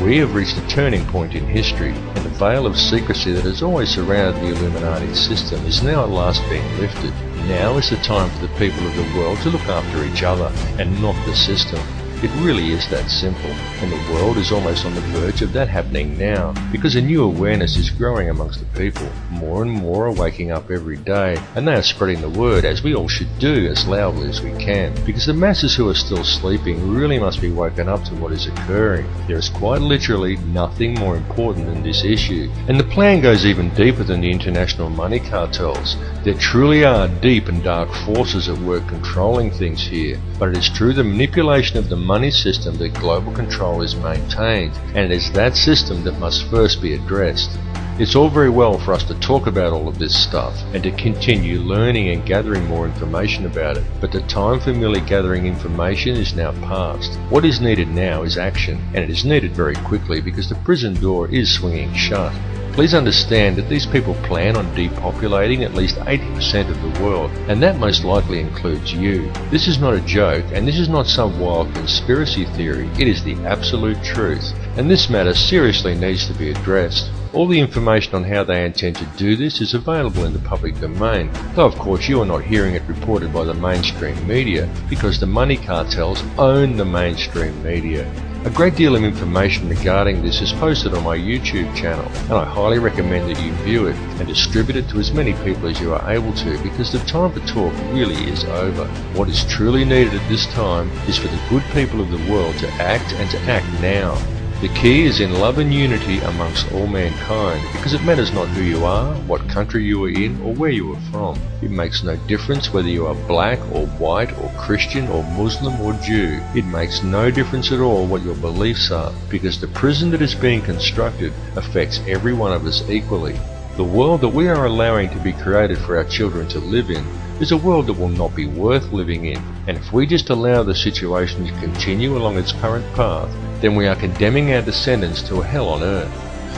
We have reached a turning point in history, and the veil of secrecy that has always surrounded the Illuminati system is now at last being lifted. Now is the time for the people of the world to look after each other and not the system. It really is that simple, and the world is almost on the verge of that happening now, because a new awareness is growing amongst the people. More and more are waking up every day, and they are spreading the word, as we all should do, as loudly as we can, because the masses who are still sleeping really must be woken up to what is occurring. There is quite literally nothing more important than this issue, and the plan goes even deeper than the international money cartels. There truly are deep and dark forces at work controlling things here, but it is through the manipulation of the money system that global control is maintained, and it is that system that must first be addressed. It's all very well for us to talk about all of this stuff and to continue learning and gathering more information about it, but the time for merely gathering information is now past. What is needed now is action, and it is needed very quickly because the prison door is swinging shut. Please understand that these people plan on depopulating at least 80% of the world, and that most likely includes you. This is not a joke, and this is not some wild conspiracy theory. It is the absolute truth, and this matter seriously needs to be addressed. All the information on how they intend to do this is available in the public domain, though of course you are not hearing it reported by the mainstream media, because the money cartels own the mainstream media. A great deal of information regarding this is posted on my YouTube channel, and I highly recommend that you view it and distribute it to as many people as you are able to, because the time for talk really is over. What is truly needed at this time is for the good people of the world to act, and to act now. The key is in love and unity amongst all mankind, because it matters not who you are, what country you are in, or where you are from. It makes no difference whether you are black or white or Christian or Muslim or Jew. It makes no difference at all what your beliefs are, because the prison that is being constructed affects every one of us equally. The world that we are allowing to be created for our children to live in is a world that will not be worth living in, and if we just allow the situation to continue along its current path, then we are condemning our descendants to a hell on earth.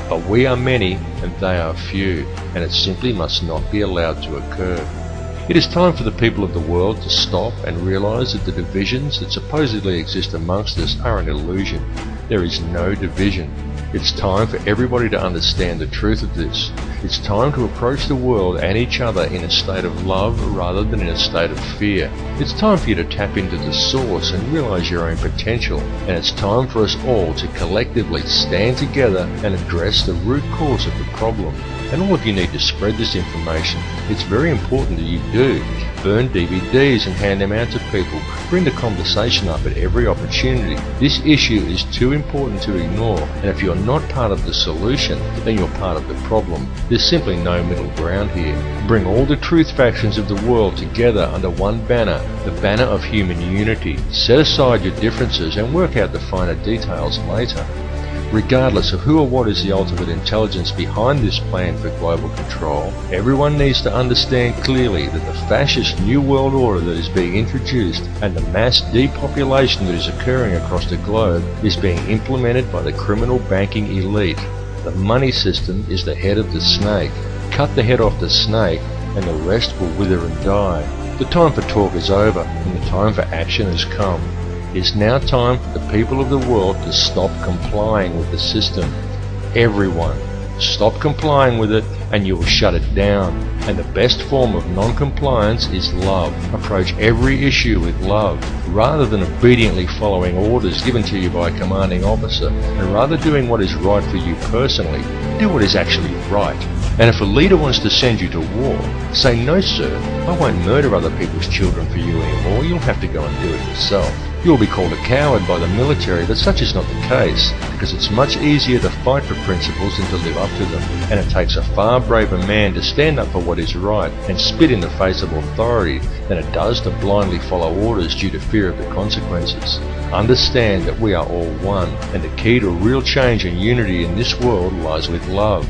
But we are many and they are few, and it simply must not be allowed to occur. It is time for the people of the world to stop and realize that the divisions that supposedly exist amongst us are an illusion. There is no division. It's time for everybody to understand the truth of this. It's time to approach the world and each other in a state of love rather than in a state of fear. It's time for you to tap into the source and realize your own potential. And it's time for us all to collectively stand together and address the root cause of the problem. And all of you need to spread this information. It's very important that you do. Burn DVDs and hand them out to people. Bring the conversation up at every opportunity. This issue is too important to ignore, and if you're not part of the solution, then you're part of the problem. There's simply no middle ground here. Bring all the truth factions of the world together under one banner, the banner of human unity. Set aside your differences and work out the finer details later. Regardless of who or what is the ultimate intelligence behind this plan for global control, everyone needs to understand clearly that the fascist New World Order that is being introduced and the mass depopulation that is occurring across the globe is being implemented by the criminal banking elite. The money system is the head of the snake. Cut the head off the snake and the rest will wither and die. The time for talk is over and the time for action has come. It's now time for the people of the world to stop complying with the system. Everyone, stop complying with it and you will shut it down. And the best form of non-compliance is love. Approach every issue with love, rather than obediently following orders given to you by a commanding officer, and rather doing what is right for you personally, do what is actually right. And if a leader wants to send you to war, say, "No sir, I won't murder other people's children for you anymore, you'll have to go and do it yourself." You will be called a coward by the military, but such is not the case, because it's much easier to fight for principles than to live up to them, and it takes a far braver man to stand up for what is right and spit in the face of authority than it does to blindly follow orders due to fear of the consequences. Understand that we are all one, and the key to real change and unity in this world lies with love.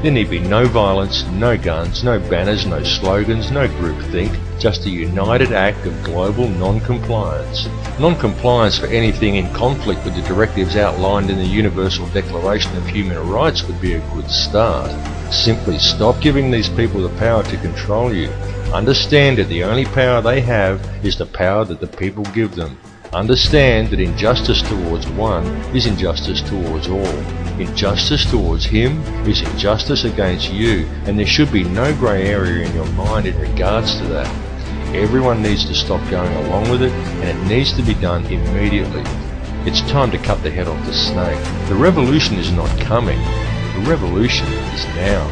There need be no violence, no guns, no banners, no slogans, no groupthink, just a united act of global non-compliance. Non-compliance for anything in conflict with the directives outlined in the Universal Declaration of Human Rights would be a good start. Simply stop giving these people the power to control you. Understand that the only power they have is the power that the people give them. Understand that injustice towards one is injustice towards all. Injustice towards him is injustice against you, and there should be no grey area in your mind in regards to that. Everyone needs to stop going along with it, and it needs to be done immediately. It's time to cut the head off the snake. The revolution is not coming. The revolution is now.